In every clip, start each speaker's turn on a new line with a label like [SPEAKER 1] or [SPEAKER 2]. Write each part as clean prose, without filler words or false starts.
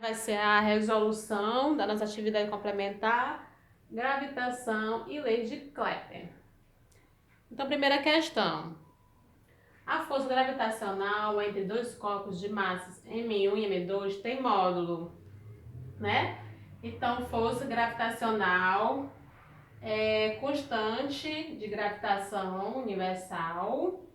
[SPEAKER 1] Vai ser a resolução da nossa atividade complementar, gravitação e lei de Kepler. Então, primeira questão. A força gravitacional entre dois corpos de massas M1 e M2 tem módulo, né? Então, força gravitacional é constante de gravitação universal.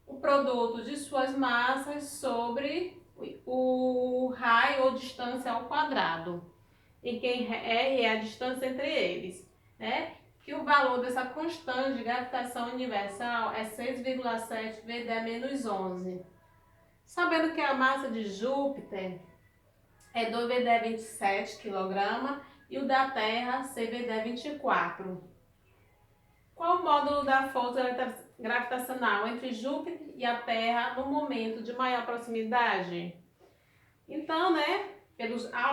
[SPEAKER 1] O produto de suas massas sobre o raio ou distância ao quadrado, em que R é a distância entre eles, né? Que o valor dessa constante de gravitação universal é 6,7 vezes 10 menos 11. Sabendo que a massa de Júpiter é 2 vezes 10 27 kg e o da Terra 6 vezes 10 24. Qual o módulo da força gravitacional entre Júpiter e a Terra no momento de maior proximidade? Então, né,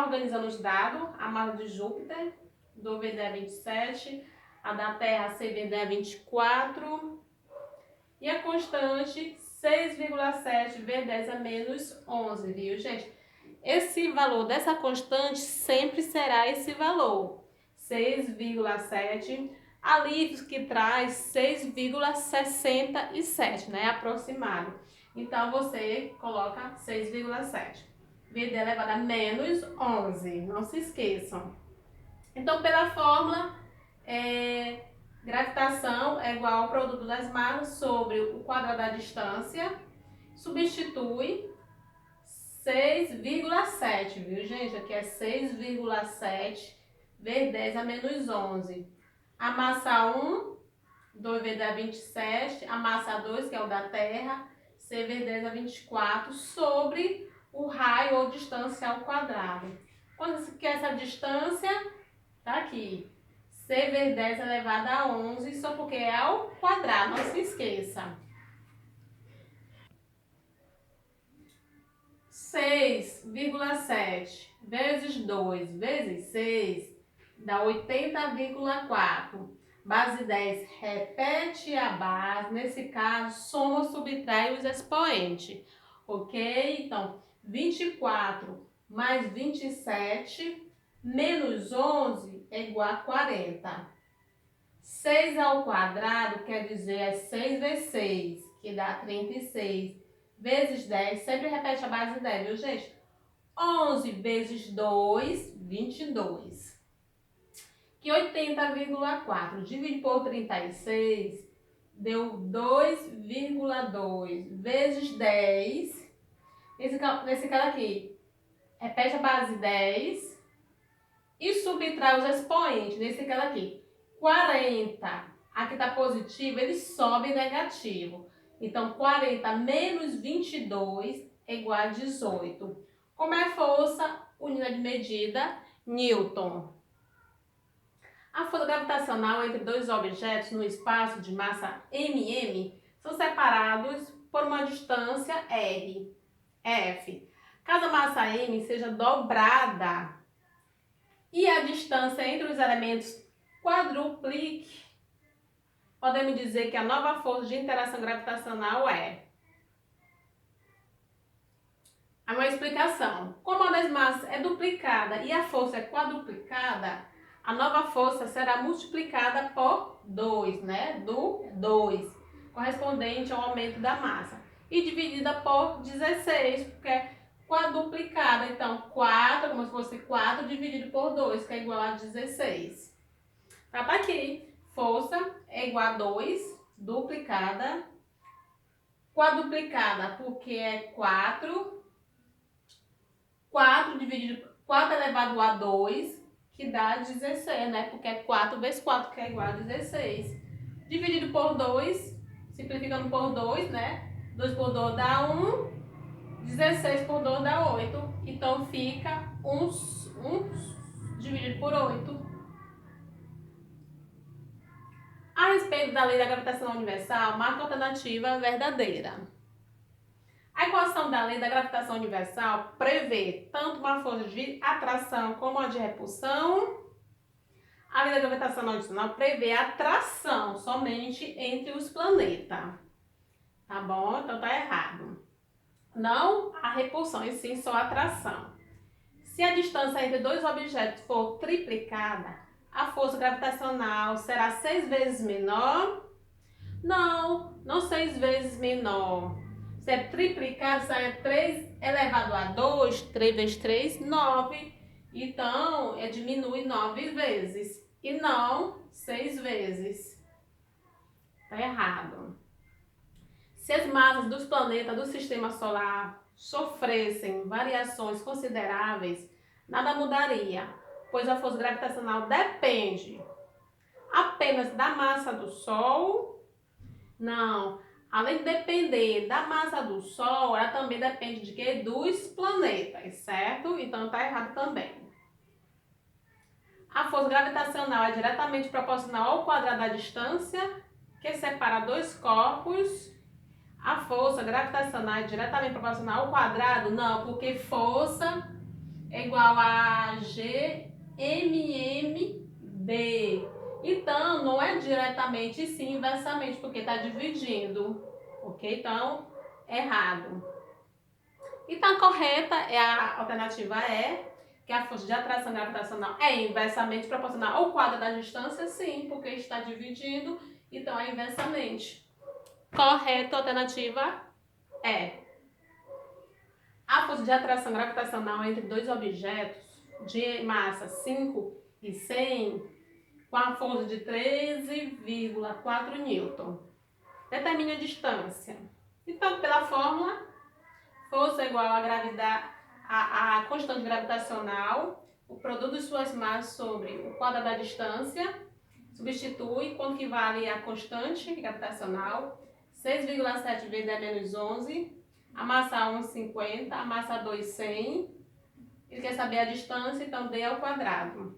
[SPEAKER 1] organizando os dados, a massa de Júpiter, 2 vezes 10 27, a da Terra, 6 vezes 10 24, e a constante, 6,7 vezes 10 a menos 11, viu, gente? Esse valor dessa constante sempre será esse valor, 6,7. Ali que traz 6,67, né? Aproximado. Então, você coloca 6,7. Vezes elevado a menos 11. Não se esqueçam. Então, pela fórmula, gravitação é igual ao produto das massas sobre o quadrado da distância. Substitui 6,7, viu, gente? Aqui é 6,7 vezes 10 a menos 11. A massa 1, 2 vezes 10 a 27. A massa 2, que é o da Terra, 6 vezes 10 a 24, sobre o raio ou distância ao quadrado. Quando você quer essa distância, tá aqui. 6 vezes 10 elevado a 11, só porque é ao quadrado, não se esqueça. 6,7 vezes 2 vezes 6 dá 80,4. Base 10, repete a base. Nesse caso, soma ou subtrai os expoentes. Ok? Então, 24 mais 27 menos 11 é igual a 40. 6 ao quadrado quer dizer é 6 vezes 6, que dá 36. Vezes 10, sempre repete a base 10, viu, gente? 11 vezes 2, 22. Que 80,4 dividido por 36 deu 2,2 vezes 10. Nesse caso aqui, repete a base 10 e subtrai os expoentes. Nesse caso aqui, 40. Aqui está positivo, ele sobe negativo. Então, 40 menos 22 é igual a 18. Como é força? Unidade de medida, Newton. A força gravitacional entre dois objetos no espaço de massa mm são separados por uma distância r, f. Caso a massa m seja dobrada e a distância entre os elementos quadruplique, podemos dizer que a nova força de interação gravitacional é... Uma explicação. Como a das massas é duplicada e a força é quadruplicada, a nova força será multiplicada por 2, né? Do 2, correspondente ao aumento da massa. E dividida por 16, porque é quadruplicada. Então, 4, como se fosse 4 dividido por 2, que é igual a 16. Tá aqui. Força é igual a 2, duplicada. Quadruplicada, porque é 4. 4 elevado a 2, que dá 16, né? Porque é 4 vezes 4, que é igual a 16. Dividido por 2, simplificando por 2, né? 2 por 2 dá 1, 16 por 2 dá 8. Então fica 1 dividido por 8. A respeito da lei da gravitação universal, marca a alternativa verdadeira. A equação da lei da gravitação universal prevê tanto uma força de atração como a de repulsão. A lei da gravitação adicional prevê a atração somente entre os planetas. Tá bom? Então tá errado. não a repulsão, e sim só a atração. Se a distância entre dois objetos for triplicada, a força gravitacional será 6 vezes menor? Não 6 vezes menor. Se é triplicado, sai 3 elevado a 2, 3 vezes 3, 9. Então, diminui 9 vezes e não 6 vezes. Está errado. Se as massas dos planetas do Sistema Solar sofressem variações consideráveis, nada mudaria, pois a força gravitacional depende apenas da massa do Sol? Não. Além de depender da massa do Sol, ela também depende de quê? Dos planetas, certo? Então está errado também. A força gravitacional é diretamente proporcional ao quadrado da distância que separa dois corpos. A força gravitacional é diretamente proporcional ao quadrado? Não, porque força é igual a GMMB. Então, não é diretamente e sim inversamente, porque está dividindo. Ok? Então, errado. Então, a correta é a alternativa E, que a força de atração gravitacional é inversamente proporcional ao quadrado da distância, sim, porque está dividindo, então é inversamente. Correta alternativa é. A força de atração gravitacional entre dois objetos de massa 5 e 100 com a força de 13,4 newton. Determine a distância. Então, pela fórmula, força é igual à gravidade, a constante gravitacional, o produto de suas massas sobre o quadrado da distância, substitui quanto que vale a constante gravitacional, 6,7 vezes 10 menos 11, a massa 1, 50, a massa 2, 100. Ele quer saber a distância, então D ao quadrado.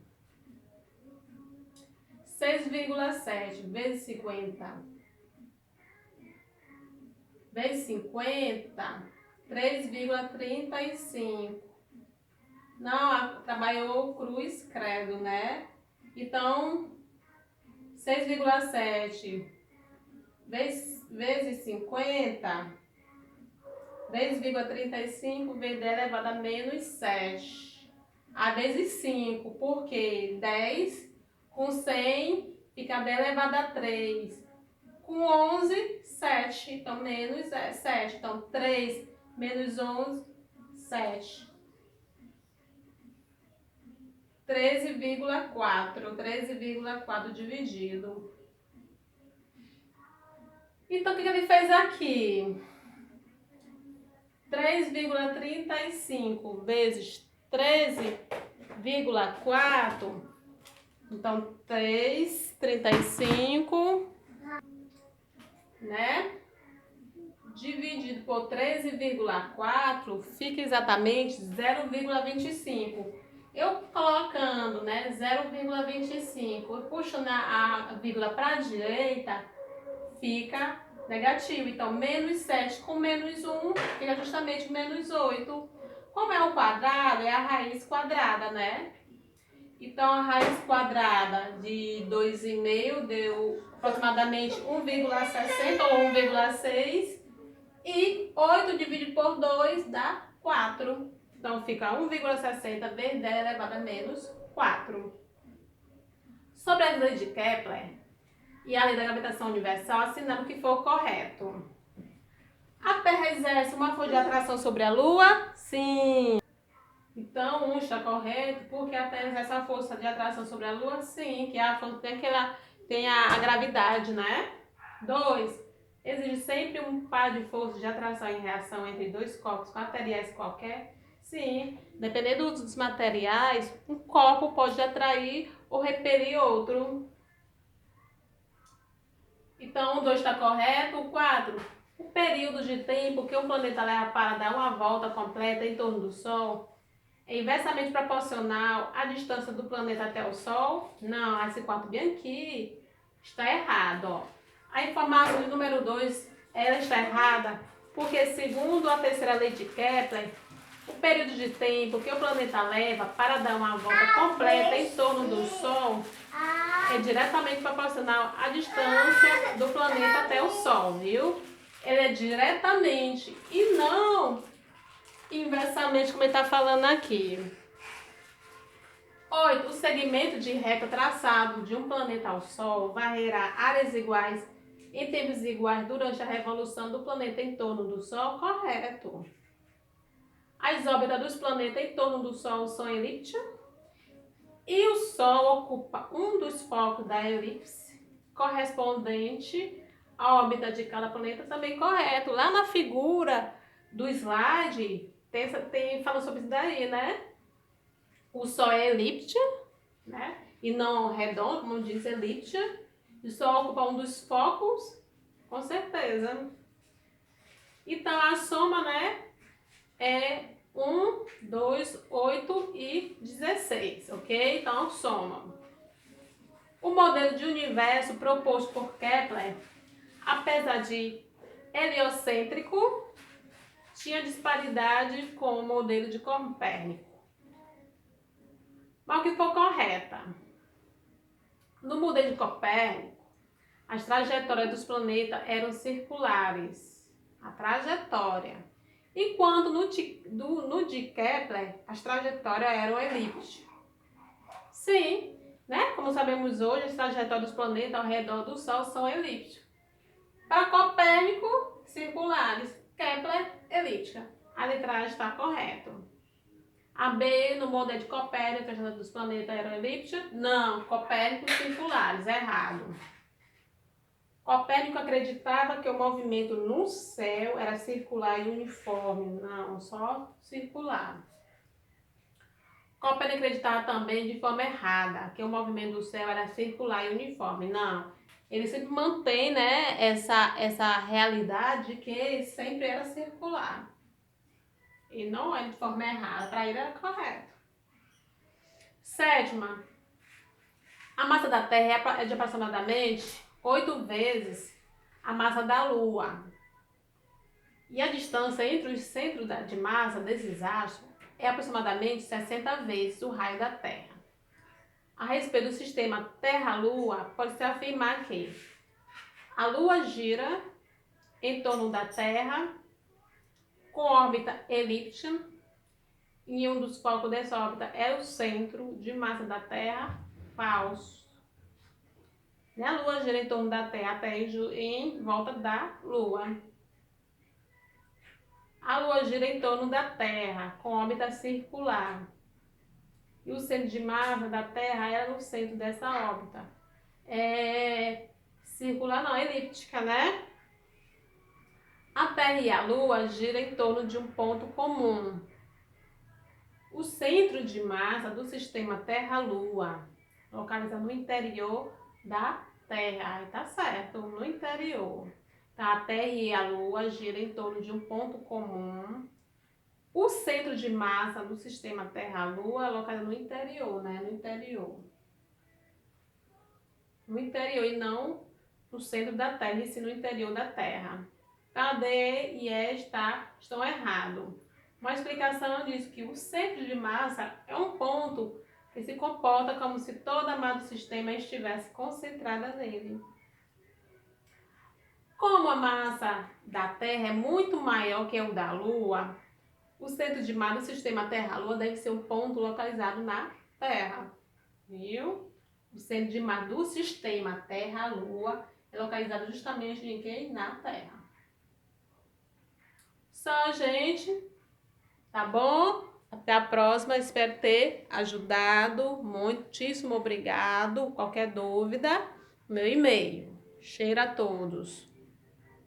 [SPEAKER 1] 6,7 vezes 50 vezes 50, 3,35. Não, trabalhou cruz credo, né? Então, 6,7 vezes 50, 3,35 vezes 10 elevado a menos 7. A vezes 5, porque 10 com 100 fica 10 elevado a 3. Com 11, 7. Então, menos 7. Então, 3 menos 11, 7. 13,4 dividido. Então, o que ele fez aqui? 3,35 vezes 13,4. Então, 3,35, né? Dividido por 13,4 fica exatamente 0,25. Eu colocando, né, 0,25 e puxando a vírgula para a direita, fica negativo. Então, menos 7 com menos 1 fica justamente menos 8. Como é o quadrado, é a raiz quadrada, né? Então, a raiz quadrada de 2,5 deu aproximadamente 1,60 ou 1,6. E 8 dividido por 2 dá 4. Então, fica 1,60 vezes 10 elevado a menos 4. Sobre as leis de Kepler e a lei da gravitação universal, assinando o que for correto. A Terra exerce uma força de atração sobre a Lua? Sim. Então, 1 está correto, porque a Terra exerce uma força de atração sobre a Lua? Sim, que a força tem a gravidade, né? 2. Exige sempre um par de forças de atração em reação entre dois corpos materiais qualquer? Sim. Dependendo dos materiais, um corpo pode atrair ou repelir outro. Então, o 2 está correto. O 4. O período de tempo que o planeta leva para dar uma volta completa em torno do Sol é inversamente proporcional à distância do planeta até o Sol? Não, esse 4 bem aqui está errado, ó. A informação de número 2, ela está errada, porque segundo a terceira lei de Kepler, o período de tempo que o planeta leva para dar uma volta completa em torno do Sol é diretamente proporcional à distância do planeta até o Sol, viu? Ele é diretamente e não Inversamente, como ele está falando aqui. 8. O segmento de reta traçado de um planeta ao Sol varrerá áreas iguais em tempos iguais durante a revolução do planeta em torno do Sol? Correto. As órbitas dos planetas em torno do Sol são elípticas e o Sol ocupa um dos focos da elipse correspondente à órbita de cada planeta, também correto. Lá na figura do slide fala sobre isso daí, né? O Sol é elíptico, né? E não redondo, como diz elíptica. O Sol ocupa um dos focos, com certeza. Então a soma, né, é 1, 2, 8 e 16, ok? Então soma. O modelo de universo proposto por Kepler, apesar de heliocêntrico, tinha disparidade com o modelo de Copérnico. Mas o que for correta? No modelo de Copérnico, as trajetórias dos planetas eram circulares. A trajetória. Enquanto no de Kepler, as trajetórias eram elípticas. Sim, né? Como sabemos hoje, as trajetórias dos planetas ao redor do Sol são elípticas. Para Copérnico, circulares. Kepler, elíptica. A letra A está correta. A B, no modelo de Copérnico, a trajetória dos planetas era elíptica? Não, Copérnico, circulares. Errado. Copérnico acreditava que o movimento no céu era circular e uniforme. Não, só circular. Copérnico acreditava também de forma errada, que o movimento do céu era circular e uniforme. Não. Ele sempre mantém, né, essa realidade que ele sempre era circular. E não é de forma errada. Para ele era correto. Sétima. A massa da Terra é de aproximadamente 8 vezes a massa da Lua. E a distância entre os centros de massa desses astros é aproximadamente 60 vezes o raio da Terra. A respeito do sistema Terra-Lua, pode-se afirmar que a Lua gira em torno da Terra com órbita elíptica e um dos focos dessa órbita é o centro de massa da Terra, falso. A Lua gira em torno da Terra, a Terra em volta da Lua. A Lua gira em torno da Terra, com órbita circular. E o centro de massa da Terra era no centro dessa órbita. Circular não, elíptica, né? A Terra e a Lua giram em torno de um ponto comum. O centro de massa do sistema Terra-Lua, localizado no interior da Terra. Aí tá certo, no interior. Tá? A Terra e a Lua giram em torno de um ponto comum. O centro de massa do sistema Terra-Lua é localizado no interior, né? No interior. No interior e não no centro da Terra, e sim no interior da Terra. A D e E estão errados. Uma explicação diz que o centro de massa é um ponto que se comporta como se toda a massa do sistema estivesse concentrada nele. Como a massa da Terra é muito maior que o da Lua, o centro de massa do sistema Terra-Lua deve ser um ponto localizado na Terra. Viu? O centro de massa do sistema Terra-Lua é localizado justamente em quem? Na Terra. Só, gente. Tá bom? Até a próxima. Espero ter ajudado. Muitíssimo obrigado. Qualquer dúvida, meu e-mail. Cheiro a todos.